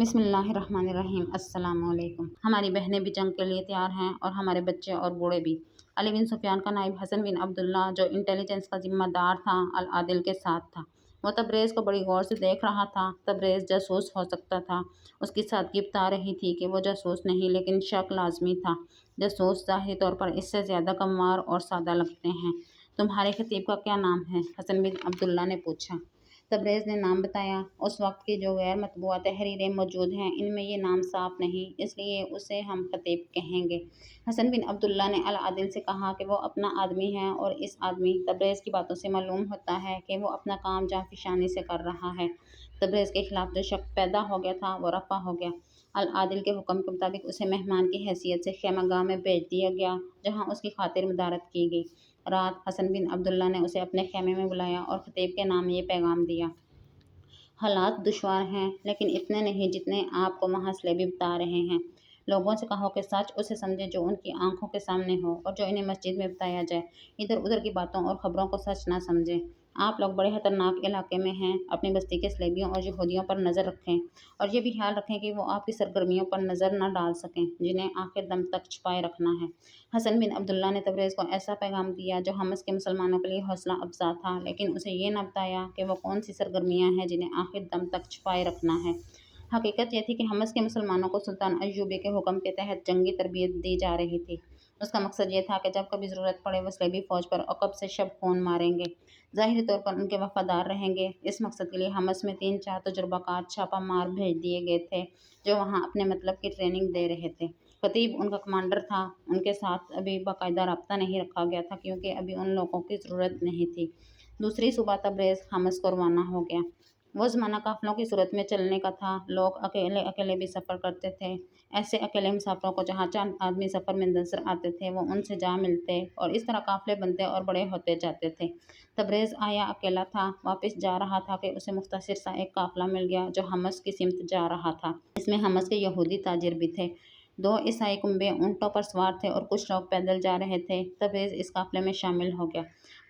بسم اللہ الرحمن الرحیم۔ السلام علیکم۔ ہماری بہنیں بھی جنگ کے لیے تیار ہیں اور ہمارے بچے اور بوڑھے بھی۔ علی بن سفیان کا نائب حسن بن عبداللہ جو انٹیلیجنس کا ذمہ دار تھا العادل کے ساتھ تھا۔ وہ تبریز کو بڑی غور سے دیکھ رہا تھا۔ تبریز جاسوس ہو سکتا تھا۔ اس کی سادگی بتا رہی تھی کہ وہ جاسوس نہیں، لیکن شک لازمی تھا۔ جاسوس ظاہری طور پر اس سے زیادہ کموار اور سادہ لگتے ہیں۔ تمہارے خطیب کا کیا نام ہے؟ حسن بن عبداللہ نے پوچھا۔ تبریز نے نام بتایا۔ اس وقت کی جو غیر مطبوعہ تحریریں موجود ہیں ان میں یہ نام صاف نہیں، اس لیے اسے ہم خطیب کہیں گے۔ حسن بن عبداللہ نے العادل سے کہا کہ وہ اپنا آدمی ہے اور اس آدمی تبریز کی باتوں سے معلوم ہوتا ہے کہ وہ اپنا کام جانفشانی سے کر رہا ہے۔ تبریز کے خلاف جو شک پیدا ہو گیا تھا وہ رفع ہو گیا۔ العادل کے حکم کے مطابق اسے مہمان کی حیثیت سے خیمہ گاہ میں بھیج دیا گیا، جہاں اس کی خاطر مدارت کی گئی۔ رات حسن بن عبداللہ نے اسے اپنے خیمے میں بلایا اور خطیب کے نام یہ پیغام دیا۔ حالات دشوار ہیں، لیکن اتنے نہیں جتنے آپ کو محاصلے بتا رہے ہیں۔ لوگوں سے کہو کہ سچ اسے سمجھے جو ان کی آنکھوں کے سامنے ہو اور جو انہیں مسجد میں بتایا جائے۔ ادھر ادھر کی باتوں اور خبروں کو سچ نہ سمجھیں۔ آپ لوگ بڑے خطرناک علاقے میں ہیں۔ اپنی بستی کے صلیبیوں اور یہودیوں پر نظر رکھیں اور یہ بھی خیال رکھیں کہ وہ آپ کی سرگرمیوں پر نظر نہ ڈال سکیں، جنہیں آخر دم تک چھپائے رکھنا ہے۔ حسن بن عبداللہ نے تبریز کو ایسا پیغام دیا جو حمص کے مسلمانوں کے لیے حوصلہ افزا تھا، لیکن اسے یہ نہ بتایا کہ وہ کون سی سرگرمیاں ہیں جنہیں آخر دم تک چھپائے رکھنا ہے۔ حقیقت یہ تھی کہ حمص کے مسلمانوں کو سلطان ایوبی کے حکم کے تحت جنگی تربیت دی جا رہی تھی۔ اس کا مقصد یہ تھا کہ جب کبھی ضرورت پڑے وہ صلیبی فوج پر عقب سے شب خون ماریں گے، ظاہری طور پر ان کے وفادار رہیں گے۔ اس مقصد کے لیے حمص میں 3-4 تجربہ کار چھاپہ مار بھیج دیے گئے تھے جو وہاں اپنے مطلب کی ٹریننگ دے رہے تھے۔ خطیب ان کا کمانڈر تھا۔ ان کے ساتھ ابھی باقاعدہ رابطہ نہیں رکھا گیا تھا کیونکہ ابھی ان لوگوں کی ضرورت نہیں تھی۔ دوسری صبح تبریز حمص کو روانہ ہو گیا۔ وہ زمانہ قافلوں کی صورت میں چلنے کا تھا۔ لوگ اکیلے اکیلے بھی سفر کرتے تھے۔ ایسے اکیلے مسافروں کو جہاں چند آدمی سفر میں نظر آتے تھے وہ ان سے جا ملتے اور اس طرح قافلے بنتے اور بڑے ہوتے جاتے تھے۔ تبریز آیا اکیلا تھا، واپس جا رہا تھا کہ اسے مختصر سا ایک قافلہ مل گیا جو حمص کی سمت جا رہا تھا۔ اس میں حمص کے یہودی تاجر بھی تھے۔ 2 عیسائی کنبے اونٹوں پر سوار تھے اور کچھ لوگ پیدل جا رہے تھے۔ تبریز اس قافلے میں شامل ہو گیا۔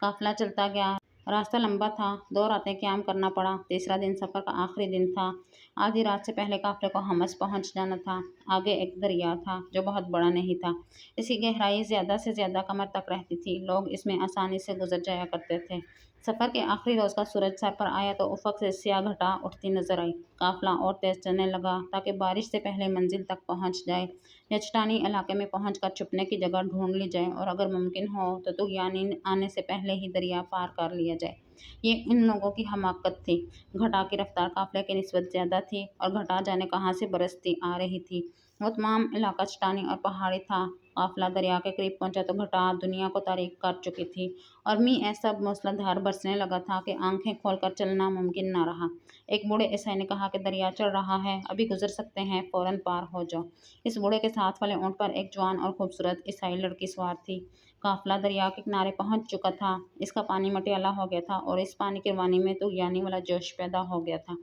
قافلہ چلتا گیا۔ راستہ لمبا تھا۔ 2 راتیں قیام کرنا پڑا۔ تیسرا دن سفر کا آخری دن تھا۔ آدھی رات سے پہلے قافلے کو حمص پہنچ جانا تھا۔ آگے ایک دریا تھا جو بہت بڑا نہیں تھا۔ اس کی گہرائی زیادہ سے زیادہ کمر تک رہتی تھی۔ لوگ اس میں آسانی سے گزر جایا کرتے تھے۔ سفر کے آخری روز کا سورج سر پر آیا تو افق سے سیاہ گھٹا اٹھتی نظر آئی۔ قافلہ اور تیز چلنے لگا تاکہ بارش سے پہلے منزل تک پہنچ جائے یا چٹانی علاقے میں پہنچ کر چھپنے کی جگہ ڈھونڈ لی جائے اور اگر ممکن ہو تو طغیانی آنے سے پہلے ہی دریا پار کر لیا جائے۔ یہ ان لوگوں کی حماقت تھی۔ گھٹا کی رفتار قافلے کی نسبت زیادہ تھی اور گھٹا جانے کہاں سے برستی آ رہی تھی۔ وہ تمام علاقہ چٹانی اور پہاڑی تھا۔ قافلہ دریا کے قریب پہنچا تو گھٹا دنیا کو تاریک کر چکی تھی اور میںھ ایسا موسلا دھار برسنے لگا تھا کہ آنکھیں کھول کر چلنا ممکن نہ رہا۔ ایک بوڑھے عیسائی نے کہا کہ دریا چڑھ رہا ہے، ابھی گزر سکتے ہیں، فوراً پار ہو جاؤ۔ اس بوڑھے کے ساتھ والے اونٹ پر ایک جوان اور خوبصورت عیسائی لڑکی سوار تھی۔ قافلہ دریا کے کنارے پہنچ چکا تھا۔ اس کا پانی مٹیالہ ہو گیا تھا اور اس پانی کے روانی میں طغیانی والا جوش پیدا ہو گیا تھا۔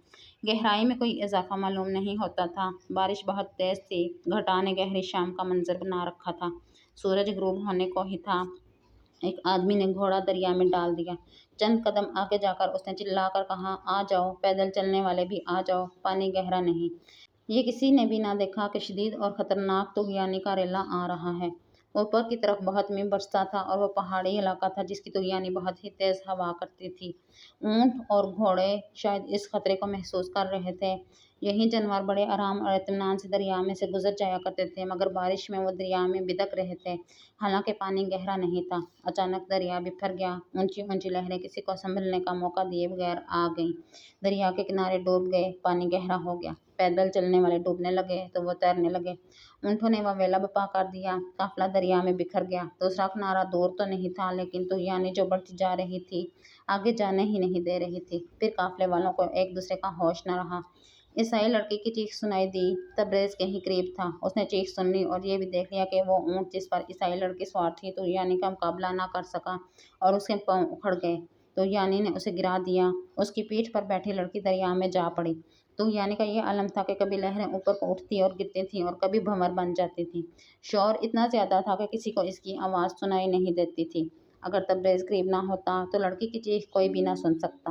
گہرائی میں کوئی اضافہ معلوم نہیں ہوتا تھا۔ بارش بہت تیز تھی۔ گھٹا نے گہری شام کا منظر بنا رکھا تھا۔ سورج غروب ہونے کو ہی تھا۔ ایک آدمی نے گھوڑا دریا میں ڈال دیا۔ چند قدم آگے جا کر اس نے چلا کر کہا، آ جاؤ، پیدل چلنے والے بھی آ جاؤ، پانی گہرا نہیں۔ یہ کسی نے بھی نہ دیکھا کہ شدید اور خطرناک طغیانی کا ریلا آ رہا ہے۔ اوپر کی طرف بہت میںھ برستا تھا اور وہ پہاڑی علاقہ تھا جس کی طغیانی بہت ہی تیز ہوا کرتی تھی۔ اونٹ اور گھوڑے شاید اس خطرے کو محسوس کر رہے تھے۔ یہی جانور بڑے آرام اور اطمینان سے دریا میں سے گزر جایا کرتے تھے، مگر بارش میں وہ دریا میں بدک رہے تھے، حالانکہ پانی گہرا نہیں تھا۔ اچانک دریا بکھر گیا۔ اونچی اونچی لہریں کسی کو سنبھلنے کا موقع دیے بغیر آ گئیں۔ دریا کے کنارے ڈوب گئے۔ پانی گہرا ہو گیا۔ پیدل چلنے والے ڈوبنے لگے تو وہ تیرنے لگے۔ اونٹوں نے واویلا بپا کر دیا۔ قافلہ دریا میں بکھر گیا۔ دوسرا کنارہ دور تو نہیں تھا، لیکن طغیانی جو بڑھتی جا رہی تھی آگے جانے ہی نہیں دے رہی تھی۔ پھر قافلے والوں کو ایک دوسرے کا ہوش نہ رہا۔ عیسائی لڑکی کی چیخ سنائی دی۔ تبریز کہیں قریب تھا۔ اس نے چیخ سن لی اور یہ بھی دیکھ لیا کہ وہ اونٹ جس پر عیسائی لڑکی سوار تھی طغیانی کا مقابلہ نہ کر سکا اور اس کے پاؤں اکھڑ گئے۔ طغیانی نے اسے گرا دیا۔ اس کی پیٹھ پر بیٹھی لڑکی دریا میں جا پڑی۔ طغیانی کا یہ عالم تھا کہ کبھی لہریں اوپر کو اٹھتی اور گرتی تھیں اور کبھی بھنور بن جاتی تھیں۔ شور اتنا زیادہ تھا کہ کسی کو اس کی آواز سنائی نہیں دیتی تھی۔ اگر تبریز قریب نہ ہوتا تو لڑکی کی چیخ کوئی بھی نہ سن سکتا۔